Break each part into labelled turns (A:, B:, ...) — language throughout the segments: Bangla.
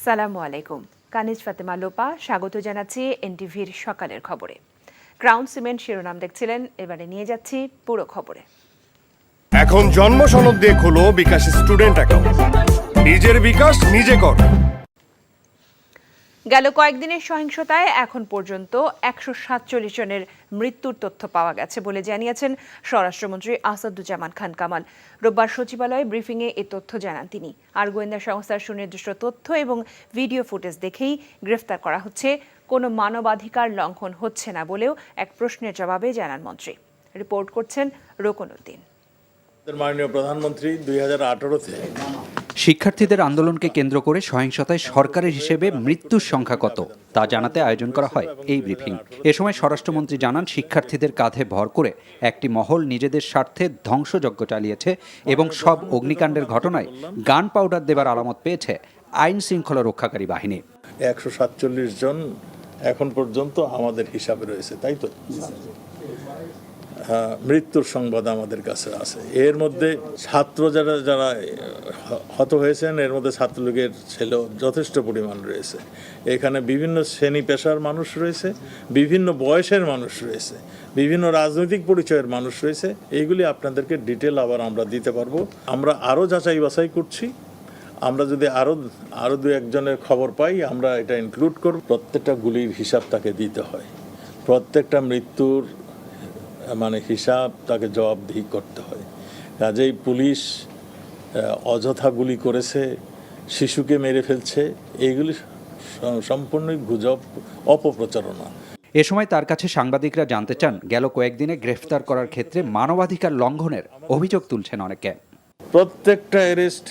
A: আসসালামু আলাইকুম। কানিজ ফাতেমা লোপা স্বাগত জানাচ্ছি এনটিভির সকালের খবরে। ক্রাউন সিমেন্ট শিরোনাম দেখছিলেন, এবারে নিয়ে যাচ্ছি পুরো খবরে।
B: এখন জন্ম সনদ দিয়ে খোলো বিকাশ স্টুডেন্ট অ্যাকাউন্ট। নিজের বিকাশ নিজে কর।
A: গেল কয়েকদিনের সহিংসতায় এখন পর্যন্ত 147 জনের মৃত্যুর তথ্য পাওয়া গেছে বলে জানিয়েছেন স্বরাষ্ট্রমন্ত্রী আসাদুজ্জামান খান কামাল। রোববার সচিবালয়ে ব্রিফিংয়ে এ তথ্য জানান তিনি। আর গোয়েন্দা সংস্থার সুনির্দিষ্ট তথ্য এবং ভিডিও ফুটেজ দেখেই গ্রেফতার করা হচ্ছে, কোনো মানবাধিকার লঙ্ঘন হচ্ছে না বলেও এক প্রশ্নের জবাবে জানান মন্ত্রী। রিপোর্ট করছেন রোকন উদ্দিন।
C: মাননীয় প্রধানমন্ত্রী 2018-তে
D: শিক্ষার্থীদের আন্দোলনকে কেন্দ্র করে সহিংসতায় সরকারের হিসেবে মৃত্যুর সংখ্যা কত তা জানাতে আয়োজন করা হয় এই ব্রিফিং। এ সময় স্বরাষ্ট্রমন্ত্রী জানান, শিক্ষার্থীদের কাঁধে ভর করে একটি মহল নিজেদের স্বার্থে ধ্বংসযজ্ঞ চালিয়েছে এবং সব অগ্নিকাণ্ডের ঘটনায় গান পাউডার দেবার আলামত পেয়েছে আইন শৃঙ্খলা রক্ষাকারী বাহিনী।
C: 147 জন এখন পর্যন্ত আমাদের হিসাবে রয়েছে, তাই তো? মৃত্যুর সংবাদ আমাদের কাছে আছে। এর মধ্যে ছাত্র যারা হত হয়েছেন, এর মধ্যে ছাত্রলীগের ছেলেও যথেষ্ট পরিমাণ রয়েছে। এখানে বিভিন্ন শ্রেণী পেশার মানুষ রয়েছে, বিভিন্ন বয়সের মানুষ রয়েছে, বিভিন্ন রাজনৈতিক পরিচয়ের মানুষ রয়েছে। এইগুলি আপনাদেরকে ডিটেল আবার আমরা দিতে পারবো। আমরা আরও যাচাই বাছাই করছি। আমরা যদি আরও দু একজনের খবর পাই, আমরা এটা ইনক্লুড করব। প্রত্যেকটা গুলির হিসাব তাকে দিতে হয়, প্রত্যেকটা মৃত্যুর হিসাব তাকে জবাবদিহি করতে হয়। কাজেই পুলিশ অযথা গুলি করেছে, শিশুকে মেরে ফেলছে, এইগুলি সম্পূর্ণই গুজব, অপপ্রচারণা।
D: এ সময় তার কাছে সাংবাদিকরা জানতে চান, গেল কয়েকদিনে গ্রেফতার করার ক্ষেত্রে মানবাধিকার লঙ্ঘনের অভিযোগ তুলছেন অনেকে।
C: প্রত্যেকটা অ্যারেস্ট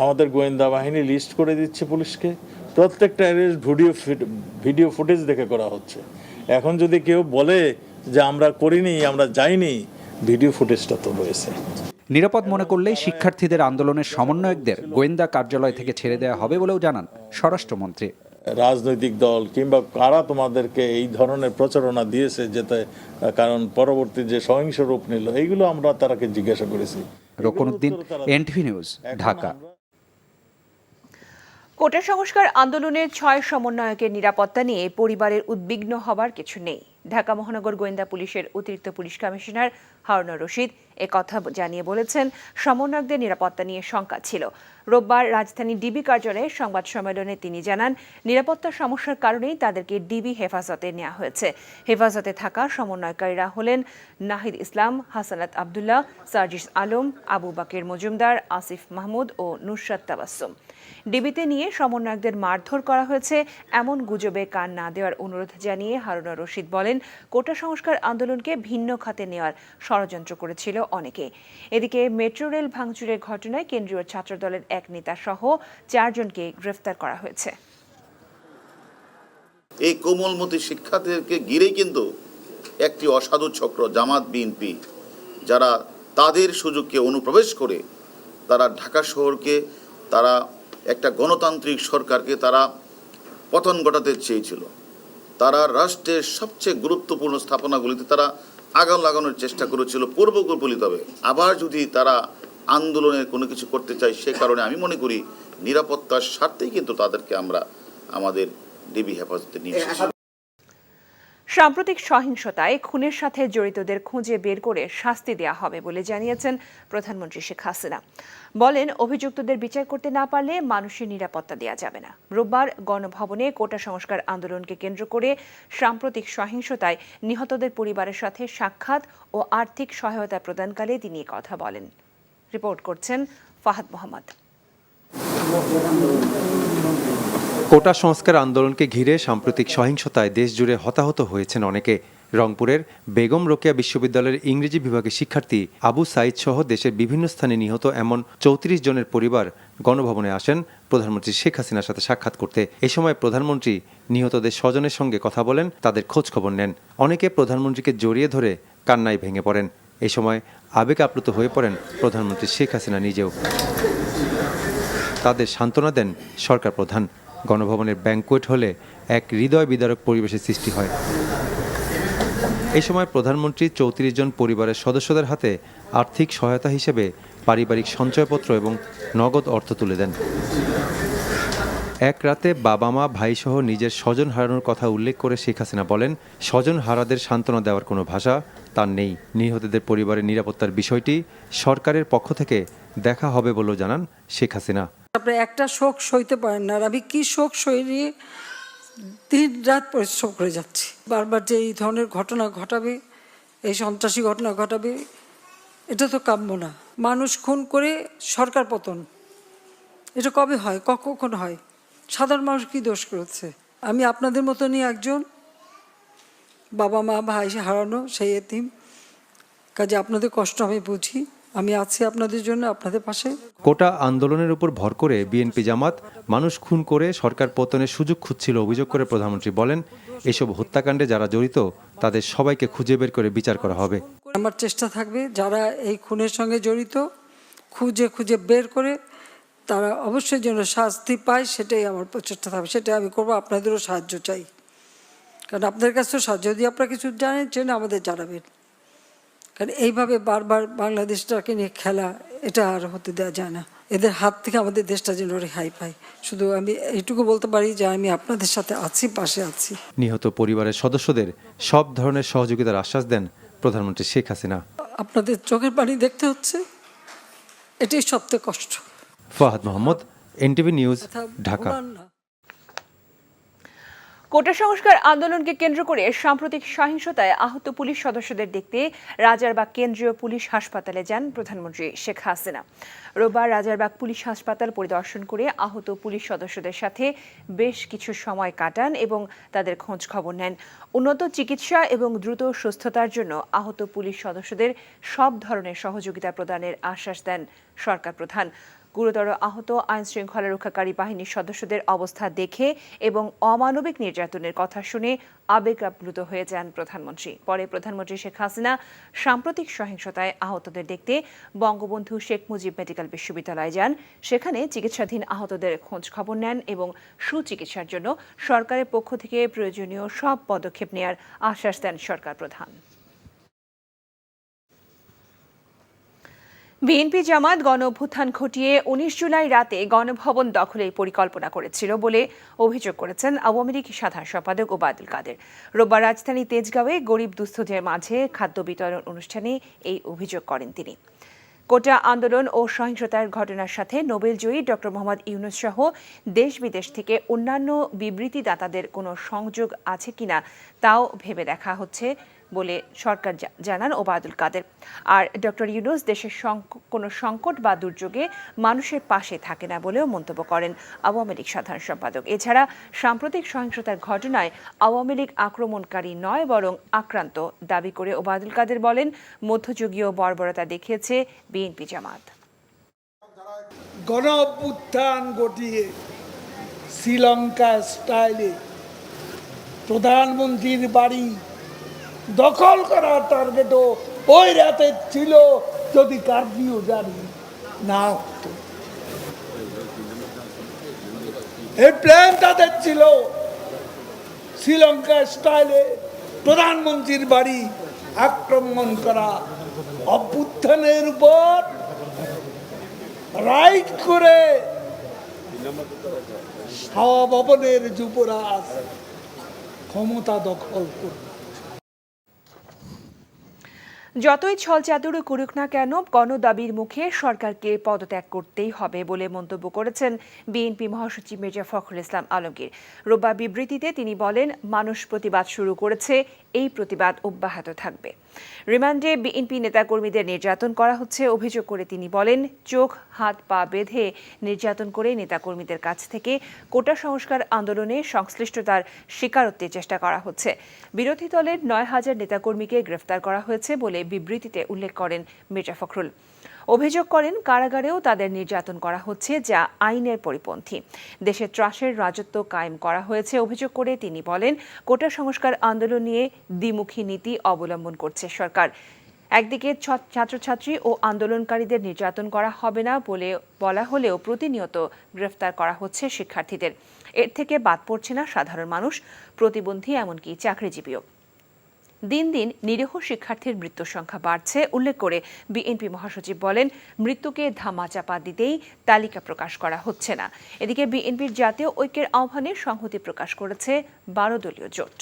C: আমাদের গোয়েন্দা বাহিনী লিস্ট করে দিচ্ছে পুলিশকে। প্রত্যেকটা অ্যারেস্ট ভিডিও ফুটেজ দেখে করা হচ্ছে। এখন যদি কেউ বলে যে আমরা করিনি, আমরা যাইনি, ভিডিও ফুটেজটা তো রয়েছে।
D: নিরাপদ মনে করলেই শিক্ষার্থীদের আন্দোলনের সমন্বয়কদের গোয়েন্দা কার্যালয় থেকে ছেড়ে দেওয়া হবে বলেও জানান স্বরাষ্ট্রমন্ত্রী।
C: রাজনৈতিক দল কিংবা কারা তোমাদেরকে এই ধরনের প্রচারণা দিয়েছে, যেতে কারণ পরবর্তী যে সহিংস রূপ নিল, এইগুলো আমরা তারাকে জিজ্ঞাসা করেছি।
D: রোকন উদ্দিন, এনটিভি নিউজ, ঢাকা।
A: কোটা সংস্কার আন্দোলনের 6 সমন্বয়কের নিরাপত্তা নিয়ে পরিবারের উদ্বিগ্ন হবার কিছু নেই। ঢাকা মহানগর গোয়েন্দা পুলিশের অতিরিক্ত পুলিশ কমিশনার হারুনুর রশিদ একথা জানিয়ে বলেছেন, সমন্বয়কদের নিরাপত্তা নিয়ে শঙ্কা ছিল। রোববার রাজধানী ডিবি কার্যালয়ে সংবাদ সম্মেলনে তিনি জানান, নিরাপত্তা সমস্যার কারণেই তাদেরকে ডিবি হেফাজতে নেওয়া হয়েছে। হেফাজতে থাকা সমন্বয়কারীরা হলেন নাহিদ ইসলাম, হাসানাত আবদুল্লাহ, সার্জিস আলম, আবু বাকের মজুমদার, আসিফ মাহমুদ ও নুসরাত তাবাসসুম। ডিবিতে নিয়ে সমন্বয়কদের মারধর করা হয়েছে এমন গুজবে কান না দেওয়ার অনুরোধ জানিয়ে হারুনুর রশিদ বলেন, কোটা সংস্কার আন্দোলনকে ভিন্ন খাতে নেওয়ার ষড়যন্ত্র করেছিল অনেকে। এদিকে মেট্রো রেল ভাঙচুরের ঘটনায় কেন্দ্রীয় ছাত্রদলের এক নেতা সহ 4 জনকে গ্রেফতার করা হয়েছে।
E: এই কোমলমতি শিক্ষার্থীদেরকে ঘিরেই কিন্তু একটি অসাধু চক্র জামাত বিএনপি, যারা তাদের সুযোগকে অনুপ্রবেশ করে তারা ঢাকা শহরকে, তারা একটা গণতান্ত্রিক সরকারকে তারা পতন ঘটাতে চেয়েছিল। তারা রাষ্ট্রের সবচেয়ে গুরুত্বপূর্ণ স্থাপনাগুলিতে তারা আগুন লাগানোর চেষ্টা করেছিল পূর্বকল্পিতভাবে। আবার যদি তারা আন্দোলনের কোনো কিছু করতে চায়, সে কারণে আমি মনে করি নিরাপত্তার স্বার্থেই কিন্তু তাদেরকে আমরা আমাদের ডিবি হেফাজতে নিয়ে এসেছি।
A: সাম্প্রতিক সহিংসতায় খুনের সাথে জড়িতদের খুঁজে বের করে শাস্তি দেওয়া হবে বলে জানিয়েছেন প্রধানমন্ত্রী শেখ হাসিনা। বলেন, অভিযুক্তদের বিচার করতে না পারলে মানুষের নিরাপত্তা দেওয়া যাবে না। রোববার গণভবনে কোটা সংস্কার আন্দোলনকে কেন্দ্র করে সাম্প্রতিক সহিংসতায় নিহতদের পরিবারের সাথে সাক্ষাৎ ও আর্থিক সহায়তা প্রদানকালে তিনি কথা বলেন। রিপোর্ট করছেন ফাহাদ মোহাম্মদ।
F: কোটা সংস্কার আন্দোলনকে ঘিরে সাম্প্রতিক সহিংসতায় দেশজুড়ে হতাহত হয়েছেন অনেকে। রংপুরের বেগম রোকেয়া বিশ্ববিদ্যালয়ের ইংরেজি বিভাগের শিক্ষার্থী আবু সাইদ সহ দেশের বিভিন্ন স্থানে নিহত এমন 34 জনের পরিবার গণভবনে আসেন প্রধানমন্ত্রী শেখ হাসিনার সাথে সাক্ষাৎ করতে। এ সময় প্রধানমন্ত্রী নিহতদের স্বজনের সঙ্গে কথা বলেন, তাদের খোঁজ খবর নেন। অনেকে প্রধানমন্ত্রীকে জড়িয়ে ধরে কান্নায় ভেঙে পড়েন। এ সময় আবেগ আপ্লুত হয়ে পড়েন প্রধানমন্ত্রী শেখ হাসিনা নিজেও। তাদের সান্ত্বনা দেন সরকার প্রধান। গণভবনের ব্যাংকোয়েট হলে এক হৃদয় বিদারক পরিবেশের সৃষ্টি হয়। এই সময় প্রধানমন্ত্রী 34 জন পরিবারের সদস্যদের হাতে আর্থিক সহায়তা হিসেবে পারিবারিক সঞ্চয়পত্র এবং নগদ অর্থ তুলে দেন। এক রাতে বাবা মা ভাইসহ নিজের স্বজন হারানোর কথা উল্লেখ করে শেখ হাসিনা বলেন, স্বজন হারাদের সান্ত্বনা দেওয়ার কোনো ভাষা তার নেই। নিহতদের পরিবারের নিরাপত্তার বিষয়টি সরকারের পক্ষ থেকে দেখা হবে বলেও জানান শেখ হাসিনা।
G: আপনি একটা শোক সইতে পারেন না, আর আমি কি শোক সইয়ে দিন রাত পরিশ্রম করে যাচ্ছি। বারবার যে এই ধরনের ঘটনা ঘটাবে, এই সন্ত্রাসী ঘটনা ঘটাবে, এটা তো কাম্য না। মানুষ খুন করে সরকার পতন, এটা কবে হয়, কখন হয়? সাধারণ মানুষ কি দোষ করেছে? আমি আপনাদের মতনই একজন, বাবা মা ভাই হারানো সেই এতিম, কাজে আপনাদের কষ্ট আমি বুঝি। আমি আছি আপনাদের জন্য, আপনাদের পাশে।
F: কোটা আন্দোলনের উপর ভর করে বিএনপি জামাত মানুষ খুন করে সরকার পতনের সুযোগ খুঁজছিল অভিযোগ করে প্রধানমন্ত্রী বলেন, এসব হত্যাকাণ্ডে যারা জড়িত তাদের সবাইকে খুঁজে বের করে বিচার করা হবে।
G: আমার চেষ্টা থাকবে যারা এই খুনের সঙ্গে জড়িত খুঁজে বের করে তারা অবশ্যই যেন শাস্তি পায়, সেটাই আমার প্রচেষ্টা থাকবে। সেটাই আমি করবো। আপনাদেরও সাহায্য চাই, কারণ আপনাদের কাছেও সাহায্য, যদি আপনারা কিছু জানেন জেনে আমাদের জানাবেন। কারণ এইভাবে বারবার বাংলাদেশটাকে নিয়ে খেলা, এটা আর হতে দেওয়া যায় না। এদের হাত থেকে আমাদের দেশটা যেন রেহাই পায়। শুধু আমি এইটুকু বলতে পারি যে আমি আপনাদের সাথে আছি, পাশে আছি।
F: নিহত পরিবারের সদস্যদের সব ধরনের সহযোগিতার আশ্বাস দেন প্রধানমন্ত্রী শেখ হাসিনা।
G: আপনাদের চোখের পানি দেখতে হচ্ছে, এটাই সবচেয়ে কষ্ট।
F: Fahad Mohammad, NTV news, Dhaka.
A: কোটা সংস্কার আন্দোলনকে কেন্দ্র করে সাম্প্রতিক সহিংসতায় আহত পুলিশ সদস্যদের দেখতে রাজারবাগ কেন্দ্রীয় পুলিশ হাসপাতালে যান প্রধানমন্ত্রী শেখ হাসিনা। রোববার রাজারবাগ পুলিশ হাসপাতাল পরিদর্শন করে আহত পুলিশ সদস্যদের সাথে বেশ কিছু সময় কাটান এবং তাদের খোঁজ খবর নেন। উন্নত চিকিৎসা এবং দ্রুত সুস্থতার জন্য আহত পুলিশ সদস্যদের সব ধরনের সহযোগিতা প্রদানের আশ্বাস দেন সরকার প্রধান। গুরুতর আহত আইন শৃঙ্খলা রক্ষাকারী বাহিনীর সদস্যদের অবস্থা দেখে এবং অমানবিক নির্যাতনের কথা শুনে আবেগাপ্লুত হয়ে যান প্রধানমন্ত্রী। পরে প্রধানমন্ত্রী শেখ হাসিনা সাম্প্রতিক সহিংসতায় আহতদের দেখতে বঙ্গবন্ধু শেখ মুজিব মেডিকেল বিশ্ববিদ্যালয়ে যান। সেখানে চিকিৎসাধীন আহতদের খোঁজ খবর নেন এবং সুচিকিৎসার জন্য সরকারের পক্ষ থেকে প্রয়োজনীয় সব পদক্ষেপ নেওয়ার আশ্বাস দেন সরকার প্রধান। বিএনপি জামাত গণ অভ্যুত্থান ঘটিয়ে 19 জুলাই রাতে গণভবন দখলের পরিকল্পনা করেছিল বলে অভিযোগ করেছেন আওয়ামী লীগ সাধারণ সম্পাদক ওবায়দুল কাদের। রোববার রাজধানী তেজগাঁওয়ে গরিব দুস্থদের মাঝে খাদ্য বিতরণ অনুষ্ঠানে এই অভিযোগ করেন তিনি। কোটা আন্দোলন ও সহিংসতার ঘটনার সাথে নোবেলজয়ী ডক্টর মোহাম্মদ ইউনূস সহ দেশ বিদেশ থেকে অন্যান্য বিবৃতিদাতাদের কোনো সংযোগ আছে কিনা তাও ভেবে দেখা হচ্ছে বলে সরকার জানান ওবায়দুল কাদের। আর ডক্টর ইউনূস দেশের কোনো সংকট বা দুর্যোগে মানুষের পাশে থাকে না বলেও মন্তব্য করেন আওয়ামী লীগ সাধারণ সম্পাদক। এছাড়া সাম্প্রতিক সহিংসতার ঘটনায় আওয়ামী লীগ আক্রমণকারী নয় বরং আক্রান্ত দাবি করে ওবায়দুল কাদের বলেন, মধ্যযুগীয় বর্বরতা দেখিয়েছে বিএনপি জামাত।
H: গণ অভ্যুত্থান ঘটিয়ে শ্রীলঙ্কা স্টাইলে প্রধানমন্ত্রীর বাড়ি দখল করার টার্গেটও ওই রাতে ছিল, যদি কারফিউ জারি না হতো। এই প্ল্যান তাদের ছিল শ্রীলঙ্কা স্টাইলে প্রধানমন্ত্রীর বাড়ি আক্রমণ করা, অভ্যুত্থানের উপর রাইড করে হাওয়া ভবনের যুবরাজ ক্ষমতা দখল করবে।
A: যতই ছলচাতুরি করুক না কেন, গণদাবির মুখে সরকারকে পদত্যাগ করতেই হবে বলে মন্তব্য করেছেন বিএনপি মহাসচিব মির্জা ফখরুল ইসলাম আলমগীর। রোববার বিবৃতিতে তিনি বলেন, মানুষ প্রতিবাদ শুরু করেছে, এই প্রতিবাদ অব্যাহত থাকবে। রিমান্ডে বিএনপি নেতাকর্মীদের নির্যাতন করা হচ্ছে অভিযোগ করে তিনি বলেন, চোখ হাত পা বেঁধে নির্যাতন করে নেতাকর্মীদের কাছ থেকে কোটা সংস্কার আন্দোলনে সংশ্লিষ্টতার স্বীকারোক্তির চেষ্টা করা হচ্ছে। বিরোধী দলের 9,000 নেতাকর্মীকে গ্রেফতার করা হয়েছে বলে বিবৃতিতে উল্লেখ করেন মির্জা ফখরুল। অভিযোগ করেন, কারাগারেও তাদের নির্যাতন করা হচ্ছে, যা আইনের পরিপন্থী। দেশে ত্রাসের রাজত্ব কায়েম করা হয়েছে অভিযোগ করে তিনি বলেন, কোটা সংস্কার আন্দোলন নিয়ে দ্বিমুখী নীতি অবলম্বন করছে সরকার। একদিকে ছাত্রছাত্রী ও আন্দোলনকারীদের নির্যাতন করা হবে না বলে বলা হলেও প্রতিনিয়ত গ্রেফতার করা হচ্ছে শিক্ষার্থীদের। এর থেকে বাদ পড়ছে না সাধারণ মানুষ, প্রতিবন্ধী, এমনকি চাকরিজীবীও। দিন দিন নিরীহ শিক্ষার্থীর মৃত্যুর সংখ্যা বাড়ছে উল্লেখ করে বিএনপি মহাসচিব বলেন, মৃত্যুকে ধামাচাপা দিতেই তালিকা প্রকাশ করা হচ্ছে না। এদিকে বিএনপির জাতীয় ঐক্যের আহ্বানে সংহতি প্রকাশ করেছে 12 দলীয় জোট।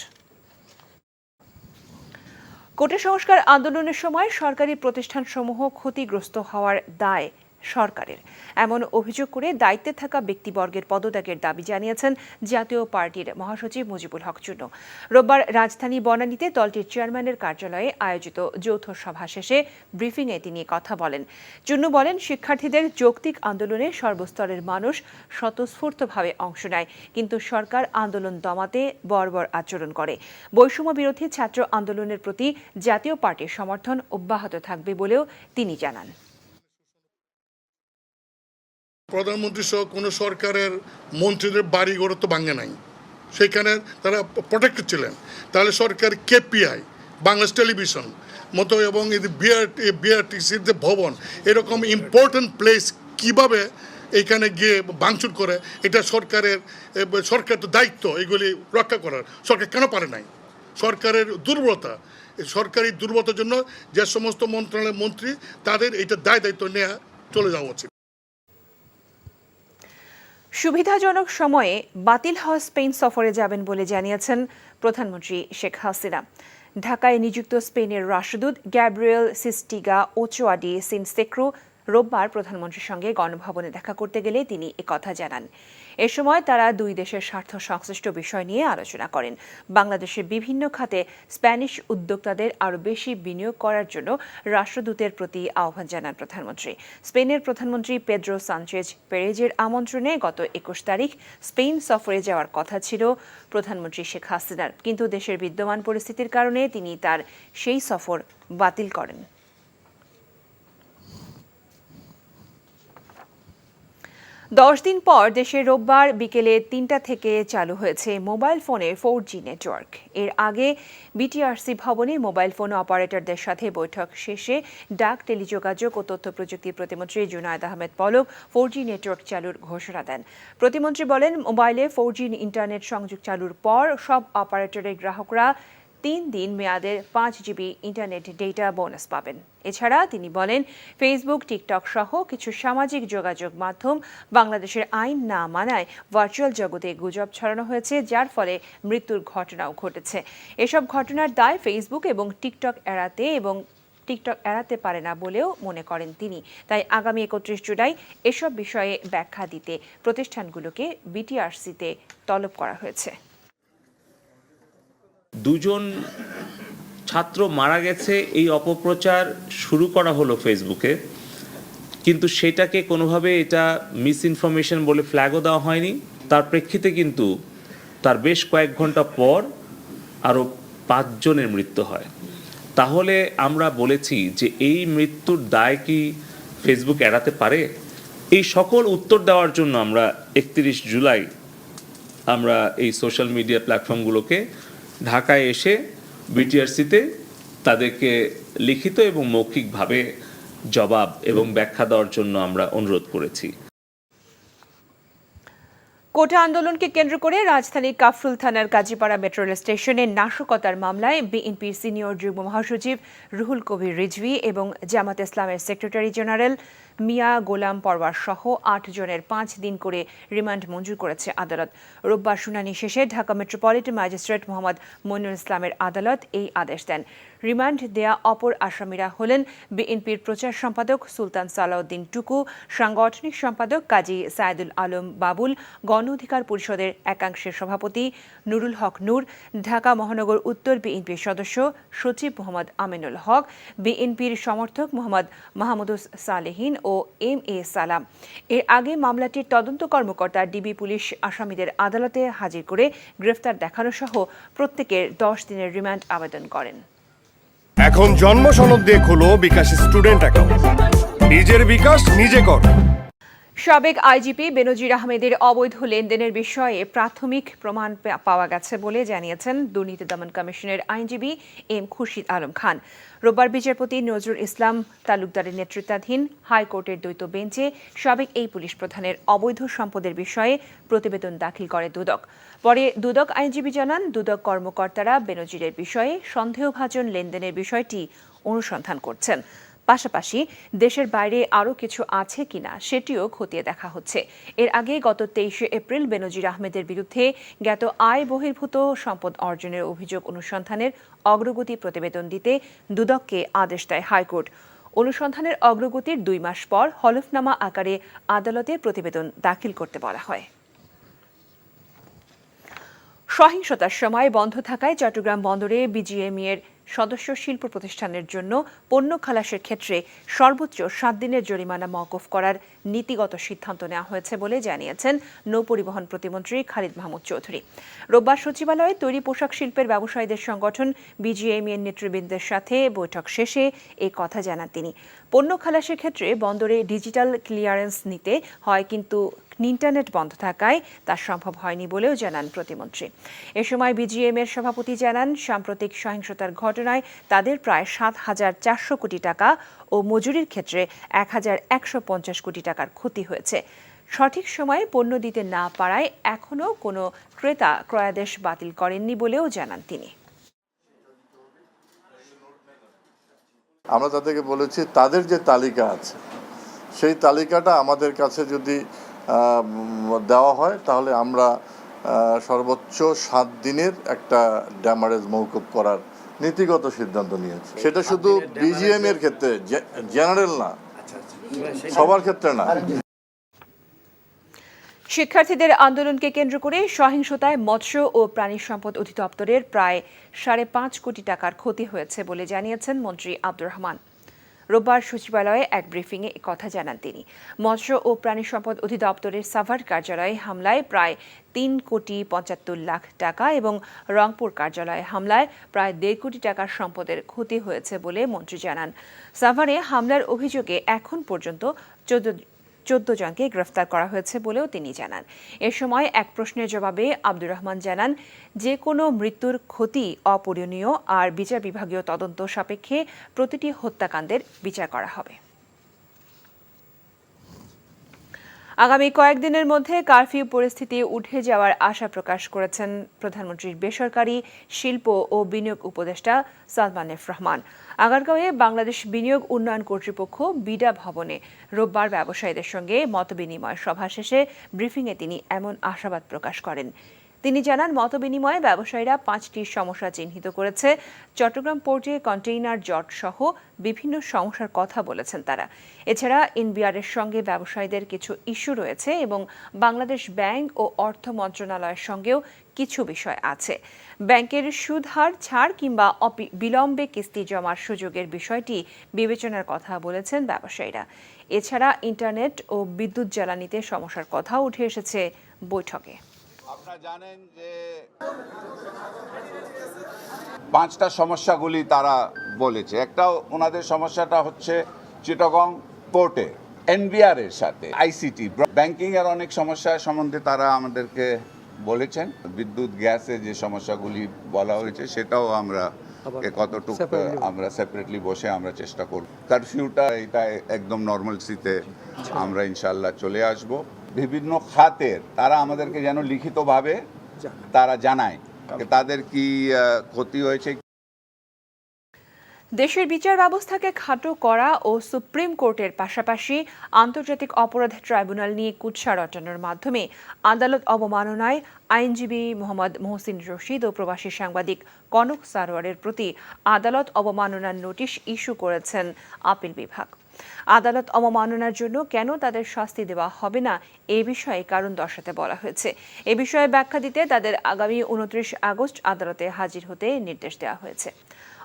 A: কোটা সংস্কার আন্দোলনের সময় সরকারি প্রতিষ্ঠানসমূহ ক্ষতিগ্রস্ত হওয়ার দায় সরকারের, এমন অভিযোগ করে দায়িত্বে থাকা ব্যক্তিবর্গের পদত্যাগের দাবি জানিয়েছেন জাতীয় পার্টির মহাসচিব মুজিবুল হক চুন্নু। রোববার রাজধানী বনানীতে দলটির চেয়ারম্যানের কার্যালয়ে আয়োজিত যৌথ সভা শেষে ব্রিফিংয়ে তিনি কথা বলেন। চুন্নু বলেন, শিক্ষার্থীদের যৌক্তিক আন্দোলনে সর্বস্তরের মানুষ স্বতঃস্ফূর্তভাবে অংশ নেয়, কিন্তু সরকার আন্দোলন দমাতে বর্বর আচরণ করে। বৈষম্য বিরোধী ছাত্র আন্দোলনের প্রতি জাতীয় পার্টির সমর্থন অব্যাহত থাকবে বলেও তিনি জানান।
I: প্রধানমন্ত্রী সহ কোনো সরকারের মন্ত্রীদের বাড়িঘর তো ভাঙে নাই, সেখানে তারা প্রোটেক্টেড ছিলেন। তাহলে সরকার কেপিআই, বাংলাদেশ টেলিভিশন মতো এবং বিআরটিসির যে ভবন, এরকম ইম্পর্টেন্ট প্লেস কিভাবে এইখানে গিয়ে ভাঙচুর করে, এটা সরকার তো দায়িত্ব এগুলি রক্ষা করার। সরকার কেন পারে নাই? সরকারের দুর্বলতা, সরকারি দুর্বলতার জন্য যে সমস্ত মন্ত্রণালয়ের মন্ত্রী তাদের এটা দায়িত্ব নেওয়া চলে যাওয়া উচিত।
A: সুবিধাজনক সময়ে বাতিল হওয়া স্পেন সফরে যাবেন বলে জানিয়েছেন প্রধানমন্ত্রী শেখ হাসিনা। ঢাকায় নিযুক্ত স্পেনের রাষ্ট্রদূত গ্যাব্রিয়েল সিস্টিগা ওচোয়া ডি সিনসেক্রো রোববার প্রধানমন্ত্রীর সঙ্গে গণভবনে দেখা করতে গেলে তিনি একথা জানান। এ সময় তারা দুই দেশের স্বার্থ সংশ্লিষ্ট বিষয় নিয়ে আলোচনা করেন। বাংলাদেশের বিভিন্ন খাতে স্প্যানিশ উদ্যোক্তাদের আরও বেশি বিনিয়োগ করার জন্য রাষ্ট্রদূতের প্রতি আহ্বান জানান প্রধানমন্ত্রী। স্পেনের প্রধানমন্ত্রী পেদ্রো সানচেজ পেরেজের আমন্ত্রণে গত 21 তারিখ স্পেন সফরে যাওয়ার কথা ছিল প্রধানমন্ত্রী শেখ হাসিনার, কিন্তু দেশের বিদ্যমান পরিস্থিতির কারণে তিনি তার সেই সফর বাতিল করেন। দশ দিন পর দেশে রোববার বিকেলে 3টা থেকে চালু হয়েছে মোবাইল ফোনের 4G নেটওয়ার্ক। এর আগে বিটিআরসি ভবনে মোবাইল ফোন অপারেটরদের সাথে বৈঠক শেষে ডাক, টেলিযোগাযোগ ও তথ্য প্রযুক্তি প্রতিমন্ত্রী জুনায়েদ আহমেদ পলক 4G নেটওয়ার্ক চালুর ঘোষণা দেন। প্রতিমন্ত্রী বলেন, মোবাইলে 4G ইন্টারনেট সংযোগ চালুর পর সব অপারেটরের গ্রাহকরা 3 দিন মেয়াদের 5 GB ইন্টারনেট ডেটা বোনাস পাবেন। এছাড়া তিনি বলেন, ফেসবুক, টিকটক সহ কিছু সামাজিক যোগাযোগ মাধ্যম বাংলাদেশের আইন না মানায় ভার্চুয়াল জগতে গুজব ছড়ানো হয়েছে, যার ফলে মৃত্যুর ঘটনাও ঘটেছে। এসব ঘটনার দায় ফেসবুক এবং টিকটক এড়াতে পারে না বলেও মনে করেন তিনি। তাই আগামী 31 জুলাই এসব বিষয়ে ব্যাখ্যা দিতে প্রতিষ্ঠানগুলোকে বিটিআরসিতে তলব করা হয়েছে।
J: 2 ছাত্র মারা গেছে, এই অপপ্রচার শুরু করা হলো ফেসবুকে, কিন্তু সেটাকে কোনোভাবে এটা মিস ইনফরমেশন বলে ফ্ল্যাগও দেওয়া হয়নি। তার প্রেক্ষিতে কিন্তু তার বেশ কয়েক ঘন্টা পর আরও 5 জনের মৃত্যু হয়। তাহলে আমরা বলেছি যে এই মৃত্যুর দায় কি ফেসবুক এড়াতে পারে? এই সকল উত্তর দেওয়ার জন্য আমরা 31 জুলাই আমরা এই সোশ্যাল মিডিয়া প্ল্যাটফর্মগুলোকে ঢাকায় এসে বিটিআরসিতে তাদেরকে লিখিত এবং মৌখিকভাবে জবাব এবং ব্যাখ্যা দেওয়ার জন্য আমরা অনুরোধ করেছি।
A: কোটা আন্দোলনকে কেন্দ্র করে রাজধানীর কাফরুল থানার কাজীপাড়া মেট্রো রেল স্টেশনে নাশকতার মামলায় বিএনপির সিনিয়র যুগ্ম মহাসচিব রুহুল কবির রিজভী এবং জামাত ইসলামের সেক্রেটারি জেনারেল মিয়া গোলাম পরওয়ার সহ 8 জনের 5 দিন করে রিমান্ড মঞ্জুর করেছে আদালত। রোববার শুনানি শেষে ঢাকা মেট্রোপলিটন ম্যাজিস্ট্রেট মোহাম্মদ মইনুল ইসলামের আদালত এই আদেশ দেন। রিমান্ড দেয়া অপর আসামিরা হলেন বিএনপির প্রচার সম্পাদক সুলতান সালাউদ্দিন টুকু, সাংগঠনিক সম্পাদক কাজী সাইদুল আলম বাবুল, গণ অধিকার পরিষদের একাংশের সভাপতি নুরুল হক নূর, ঢাকা মহানগর উত্তর বিএনপির সদস্য সচিব মোহাম্মদ আমিনুল হক, বিএনপির সমর্থক মোহাম্মদ মাহমুদুস সালেহিন ও MA সালাম। এর আগে মামলাটির তদন্ত কর্মকর্তা ডিবি পুলিশ আসামিদের আদালতে হাজির করে গ্রেফতার দেখানো সহ প্রত্যেকের 10 দিনের রিমান্ড আবেদন করেন।
B: এখন জন্ম সনদ দিয়ে খোলো বিকাশ স্টুডেন্ট অ্যাকাউন্ট। নিজের বিকাশ নিজে কর।
A: সাবেক আইজিপি বেনজির আহমেদের অবৈধ লেনদেনের বিষয়ে প্রাথমিক প্রমাণ পাওয়া গেছে বলে জানিয়েছেন দুর্নীতি দমন কমিশনের আইনজীবী এম খুরশিদ আলম খান। রোববার বিচারপতি নজরুল ইসলাম তালুকদারের নেতৃত্বাধীন হাইকোর্টের দ্বৈত বেঞ্চে সাবেক এই পুলিশ প্রধানের অবৈধ সম্পদের বিষয়ে প্রতিবেদন দাখিল করে দুদক। পরে দুদক আইনজীবী জানান, দুদক কর্মকর্তারা বেনজিরের বিষয়ে সন্দেহভাজন লেনদেনের বিষয়টি অনুসন্ধান করছেন। পাশাপাশি দেশের বাইরে আরও কিছু আছে কিনা সেটিও খতিয়ে দেখা হচ্ছে। এর আগে গত 23 এপ্রিল বেনজির আহমেদের বিরুদ্ধে জ্ঞাত আয় বহির্ভূত সম্পদ অর্জনের অভিযোগ অনুসন্ধানের অগ্রগতি প্রতিবেদন দিতে দুদককে আদেশ দেয় হাইকোর্ট। অনুসন্ধানের অগ্রগতির 2 মাস পর হলফনামা আকারে আদালতে প্রতিবেদন দাখিল করতে বলা হয়। সহিংসতার সময় বন্ধ থাকায় চট্টগ্রাম বন্দরে বিজিএমইএর সদস্য শিল্প প্রতিষ্ঠানের জন্য পণ্য খালাসের ক্ষেত্রে সর্বোচ্চ 7 দিনের জরিমানা মওকুফ করার নীতিগত সিদ্ধান্ত নেওয়া হয়েছে বলে জানিয়েছেন নৌপরিবহন প্রতিমন্ত্রী খালিদ মাহমুদ চৌধুরী। রোববার সচিবালয়ে তৈরি পোশাক শিল্পের ব্যবসায়ীদের সংগঠন বিজিএমইএর নেতৃবৃন্দের সাথে বৈঠক শেষে এই কথা জানান তিনি। পণ্য খালাসের ক্ষেত্রে বন্দরে ডিজিটাল ক্লিয়ারেন্স নিতে হয়, কিন্তু ইন্টারনেট বন্ধ থাকায় তা সম্ভব হয়নি বলেও জানান প্রতিমন্ত্রী। এ সময় বিজিএমএর সভাপতি জানান, সাম্প্রতিক সহিংসতার ঘটনায় তাদের প্রায় 7,400 কোটি টাকা ও মজুরির ক্ষেত্রে 1,150 কোটি টাকার ক্ষতি হয়েছে। সঠিক সময়ে পণ্য দিতে না পারায় এখনও কোনো ক্রেতা ক্রয়াদেশ বাতিল করেননি বলেও জানান তিনি।
K: আমরা তাদেরকে বলেছি তাদের যে তালিকা আছে সেই তালিকাটা আমাদের কাছে যদি দেওয়া হয় তাহলে আমরা সর্বোচ্চ 7 দিনের একটা ড্যামারেজ মওকুফ করার নীতিগত সিদ্ধান্ত নিয়েছি। সেটা শুধু বিজিএম এর ক্ষেত্রে, জেনারেল না, সবার ক্ষেত্রে না।
A: শিক্ষার্থীদের আন্দোলনকে কেন্দ্র করে সহিংসতায় মৎস্য ও প্রাণী সম্পদ অধিদপ্তরের প্রায় 5.5 কোটি টাকার ক্ষতি হয়েছে বলে জানিয়েছেন মন্ত্রী আব্দুর রহমান। রোববার সচিবালয়ে এক ব্রিফিংয়ে কথা জানান তিনি। মৎস্য ও প্রাণী সম্পদ অধিদপ্তরের সাভার কার্যালয়ে হামলায় প্রায় 3,75 লাখ টাকা এবং রংপুর কার্যালয়ে হামলায় প্রায় 1.5 কোটি টাকার সম্পদের ক্ষতি হয়েছে বলে মন্ত্রী জানান। সাভারে হামলার অভিযোগে এখন পর্যন্ত 14 জনকে গ্রেফতার করা হয়েছে বলেও তিনি জানান। এ সময় এক প্রশ্নের জবাবে আব্দুর রহমান জানান, যে কোনো মৃত্যুর ক্ষতি অপূরণীয় আর বিচার বিভাগীয় তদন্ত সাপেক্ষে প্রতিটি হত্যাকাণ্ডের বিচার করা হবে। আগামী কয়েকদিনের মধ্যে কারফিউ পরিস্থিতি উঠে যাওয়ার আশা প্রকাশ করেছেন প্রধানমন্ত্রীর বেসরকারি শিল্প ও বিনিয়োগ উপদেষ্টা সালমান এফ রহমান। আগারগাঁওয়ে বাংলাদেশ বিনিয়োগ উন্নয়ন কর্তৃপক্ষ বিডা ভবনে রোববার ব্যবসায়ীদের সঙ্গে মতবিনিময় সভা শেষে ব্রিফিংয়ে তিনি এমন আশাবাদ প্রকাশ করেন। তিনি জানান, মতবিনিময়ে ব্যবসায়ীরা 5টি সমস্যা চিহ্নিত করেছে। চট্টগ্রাম পোর্টে কন্টেইনার জট সহ বিভিন্ন সমস্যার কথা বলেছেন তারা। এছাড়া এনবিআরের সঙ্গে ব্যবসায়ীদের কিছু ইস্যু রয়েছে এবং বাংলাদেশ ব্যাংক ও অর্থ মন্ত্রণালয়ের সঙ্গেও কিছু বিষয় আছে। ব্যাংকের সুদ হার ছাড় কিংবা বিলম্বে কিস্তি জমার সুযোগের বিষয়টি বিবেচনার কথা বলেছেন ব্যবসায়ীরা। এছাড়া ইন্টারনেট ও বিদ্যুৎ জ্বালানিতে সমস্যার কথাও উঠে এসেছে বৈঠকে।
L: আপনারা জানেন যে 5টা সমস্যাগুলি তারা বলেছে। একটা ওনাদের সমস্যাটা হচ্ছে চিটাগং পোর্টে এনবিআর এর সাথে আইসিটি ব্যাংকিং এর অনেক সমস্যা সম্বন্ধে তারা আমাদেরকে বলেছেন। বিদ্যুৎ গ্যাসে যে সমস্যাগুলি বলা হয়েছে সেটাও আমরা কতটুকু আমরা সেপারেটলি বসে আমরা চেষ্টা করব। কারফিউটা এটা একদম নর্মালসিতে আমরা ইনশাআল্লাহ চলে আসব। বিভিন্ন খাতের তারা আমাদেরকে যেন লিখিতভাবে তারা জানায় তাদের কি ক্ষতি হয়েছে।
A: দেশের বিচার ব্যবস্থাকে খাটো করা ও সুপ্রিম কোর্টের পাশাপাশি আন্তর্জাতিক অপরাধ ট্রাইব্যুনাল নিয়ে কুৎসা রটানোর মাধ্যমে আদালত অবমাননায় আইনজীবী মোহাম্মদ মহসিন রশিদ ও প্রবাসী সাংবাদিক কনক সারোয়ারের প্রতি আদালত অবমাননার নোটিশ ইস্যু করেছেন আপিল বিভাগ। আদালত অবমাননার জন্য কেন তাদের শাস্তি দেওয়া হবে না এ বিষয়ে কারণ দর্শাতে বলা হয়েছে। এ বিষয়ে ব্যাখ্যা দিতে তাদের আগামী 29 আগস্ট আদালতে হাজির হতে নির্দেশ দেওয়া হয়েছে।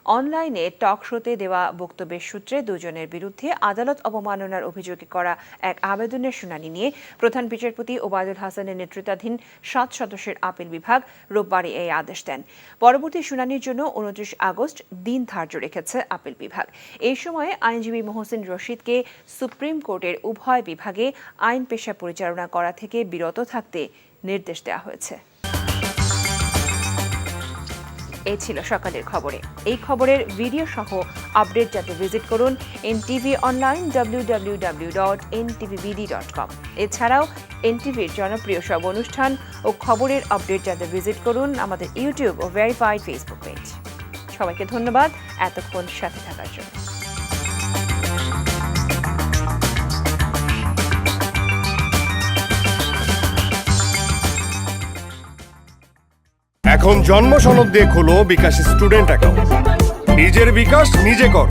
A: অনলাইনে টক শোতে দেওয়া বক্তব্যের সূত্রে দুজনের বিরুদ্ধে আদালত অবমাননার অভিযোগে করা এক আবেদনের শুনানি নিয়ে প্রধান বিচারপতি ওবায়দুল হাসানের নেতৃত্বাধীন 7 সদস্যের আপিল বিভাগ রোববার এই আদেশ দেন। পরবর্তী শুনানির জন্য 29 আগস্ট দিন ধার্য রেখেছে আপিল বিভাগ। এই সময়ে আইনজীবী মোহসিন রশিদকে সুপ্রিম কোর্টের উভয় বিভাগে আইন পেশা পরিচালনা করা থেকে বিরত থাকতে নির্দেশ দেওয়া হয়েছে। এই ছিল সকালের খবরে। এই খবরের ভিডিও সহ আপডেট জানতে ভিজিট করুন NTV অনলাইন www.ntvbd.com। এছাড়াও NTVর জনপ্রিয় সব অনুষ্ঠান ও খবরের আপডেট জানতে ভিজিট করুন আমাদের ইউটিউব ও ভেরিফাইড ফেসবুক পেজ। সবাইকে ধন্যবাদ এতক্ষণ সাথে থাকার জন্য।
B: এখন জন্ম সনদ দিয়ে খোলো বিকাশ স্টুডেন্ট অ্যাকাউন্ট। নিজের বিকাশ নিজে কর।